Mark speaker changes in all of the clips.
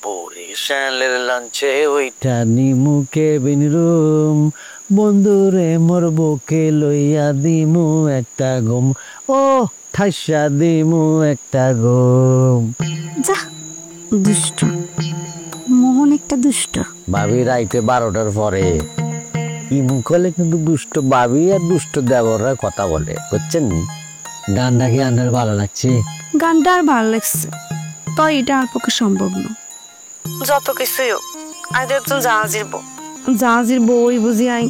Speaker 1: বরিশালের লঞ্চে ওইটা নিমু কেবিন রুম, বন্ধুরে মোর বুকে লইয়া দিমু একটা ঘুম, ও ঠাইসা দিমু একটা ঘুম।
Speaker 2: যা দুষ্ট মোহন, একটা দুষ্ট।
Speaker 1: ভাবি রাইতে 12টার পরে ইমু করলে কিন্তু দুষ্ট ভাবি আর দুষ্ট দেবররা কথা বলে, বুঝছেন নি? গানটা কি আপনার ভালো লাগছে?
Speaker 2: গানটা আর ভালো লাগছে, তাই এটা আর পক্ষে সম্ভব না। যত কিছুই হোক, আজ একজন জাহাজের বই বুঝি আই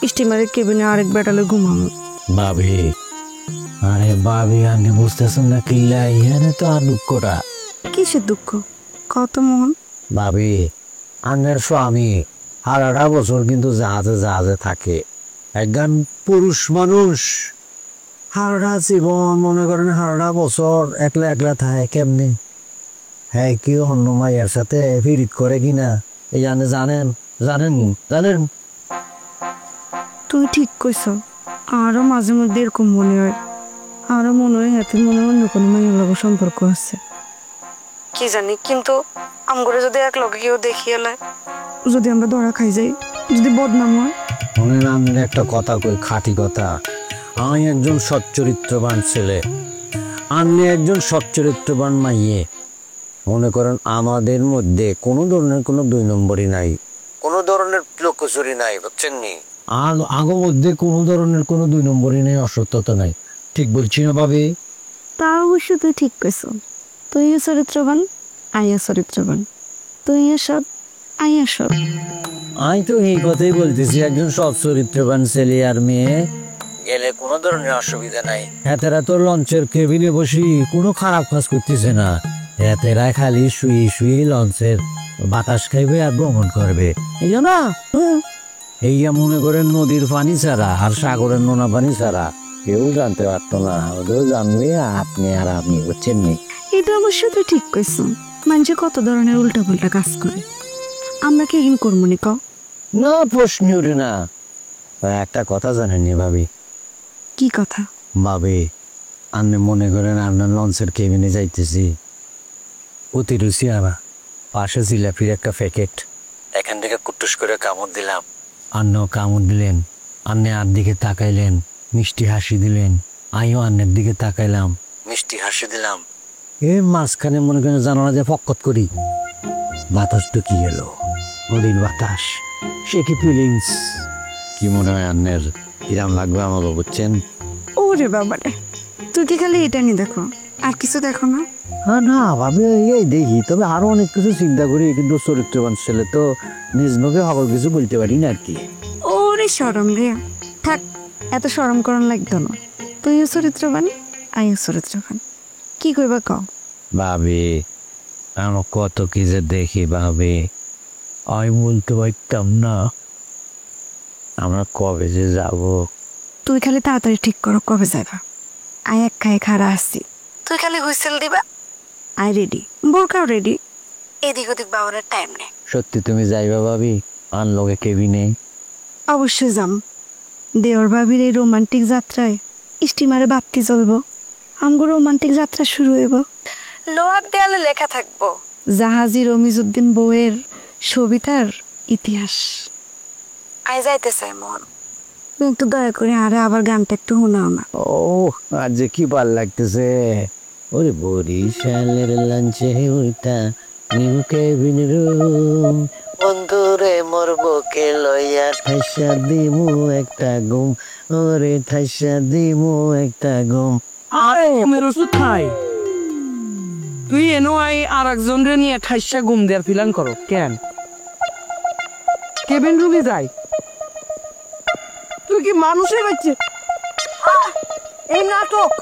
Speaker 2: স্টিমারের কেবিনে আরেক বেটালে ঘুমানো।
Speaker 1: ভাবি, আরে ভাবি আপনি বুঝতেছেন না কিল্লা ইহানে তো আর দুঃখটা।
Speaker 2: কিসের দুঃখ কত মোহন?
Speaker 1: ভাবি, আন্নের স্বামী সারাটা বছর কিন্তু জাহাজে জাহাজে থাকে, একজন পুরুষ মানুষ সারাটা জীবন মনে করেন সারাটা বছর একলা একলা থাকে কেমনি? হ্যাঁ, কি অন্য মাইয়ার সাথে ফিরিত করে কিনা এই জানেন জানেন জানেন?
Speaker 2: তুই ঠিক কইছ, আরো মাঝে মধ্যে এরকম মনে হয়, আরো মনে হয় হাতে মনে হয় অন্য কোনো মাইয়ের লগে সম্পর্ক আছে কি জানি। কিন্তু আমগরে যদি এক লগে কেউ দেখিয়ে এলে, যদি আমরা ধরা খাই যাই, যদি বদনাম হয়।
Speaker 1: মনে নামের একটা কথা কই, খাঁটি কথা। আমি একজন সচ্চরিত্রবান ছেলে, আপনি একজন সচ্চরিত্রবান মাইয়ে। মনে করেন আমাদের মধ্যে কোনো ধরনের কোনো 2 নম্বরই নাই, কোনো ধরনের লোকচুরি নাই, বুঝছেন নি? আগো মধ্যে কোনো ধরনের কোনো 2 নম্বরই নেই, অসত্যতা নাই। ঠিক বলছি না ভাবি?
Speaker 2: তা অবশ্য তুই ঠিক কইছ। তুইও চরিত্রবান, আইয়া চরিত্রবান। তুইও সৎ, আইয়া সৎ।
Speaker 1: আমি তো এই কথাই বলতেছি, একজন সৎ চরিত্রবান ছেলে আর মেয়ে গেলে কোনো ধরনের অসুবিধা নাই। এতেরা তো লঞ্চের কেবিনে বসি কোনো খারাপ কাজ করতেছে না, এতেরা খালি শুয়ে শুয়ে লঞ্চের বাতাস খাইবে আর ভ্রমণ করবে। এই না, এইয়া মনে করেন নদীর পানি ছাড়া আর সাগরের নোনা পানি ছাড়া কেউ জানতে পারতো না, ওদের জানবে আপনি আর আমি, বুঝছেন নি?
Speaker 2: এটা অবশ্য তুই ঠিক কইছ। মানুষে কত ধরনের উল্টা পাল্টা কাজ করে, আমরা কি হিম করবো নি?
Speaker 1: না, প্রশ্ন উঠে না। একটা কথা জানেননি ভাবি?
Speaker 2: কি কথা?
Speaker 1: ভাবি, আপনি মনে করেন আপনার লঞ্চের কেবিনে যাইতেছি, অতি রুচি আনা পাশে জিলাপির একটা প্যাকেট, এখান থেকে কুটুস করে কামড় দিলাম, আন্নাও কামড় দিলেন, আন্নে আর দিকে তাকাইলেন, মিষ্টি হাসি দিলেন, আমিও আন্নের দিকে তাকাইলাম, মিষ্টি হাসি দিলাম। এর মাঝখানে মনে করেন জানালা যে ফক্কত করি বাতাস ঢুকি গেল, নদীর বাতাস। সে কি ফিলিংস, কি মনে হয় আন্নের কিরাম লাগবে আমাকে, বুঝছেন?
Speaker 2: ওরে বাবারে, তুই কি খালি এটা নি দেখো, আর কিছু দেখো না?
Speaker 1: হ্যাঁ, না ভাবি, এই দেখি, তবে আরো অনেক কিছু চিন্তা করি, কিন্তু চরিত্রবান ছেলে তো নিজ মুখে সকল কিছু বলতে পারি না আর কি।
Speaker 2: ওরে শরম রে, থাক, এত শরম করন লাগতো না। তুইও চরিত্রবান, আইও চরিত্রবান। কি কইবা কও?
Speaker 1: ভাবি, আমার কত কি যে দেখি ভাবি, আমি বলতে পারতাম না আমরা কবে যে যাব।
Speaker 2: তুই খালি তাড়াতাড়ি ঠিক করো কবে যাবা। আয় এক খায় খাড়া আসছি, তুই খালি হুইসেল দিবা, আই রেডি, বোরকাও রেডি। এদিক ওদিক বাবারের টাইম নেই।
Speaker 1: সত্যি তুমি যাইবা ভাবি? আনলোকে কেবিনে
Speaker 2: অবশ্যই যাম। দেওর ভাবির এই রোমান্টিক যাত্রায় স্টিমারে বাতি জ্বলবো, আমগো রোমান্টিক যাত্রা শুরু হইব। লোহার দেয়ালে লেখা থাকবো জাহাজি রমিজউদ্দিন বউয়ের সবিতার ইতিহাস। আই যাইতে চাই মন, একটু দয়া করে আরে আবার গানটা একটু শোনাও না।
Speaker 1: ও আজ যে কি ভাল লাগতেছে। ওরে বরিশালের লাঞ্চে ওইটা নিউ কেবিন রুম, বন্ধুরে মোর বুকে লইয়া ঠাইসা দিমু একটা ঘুম, ওরে ঠাইসা দিমু একটা ঘুম।
Speaker 3: আরে মেরে ওষুধ খাই, তুই এনো আই আর একজন রে নিয়ে 28টা ঘুম দেওয়ার প্ল্যান করো কেন? কেবিন রুমে যাই, তুই কি মানুষের বাচ্চা? এই নাটক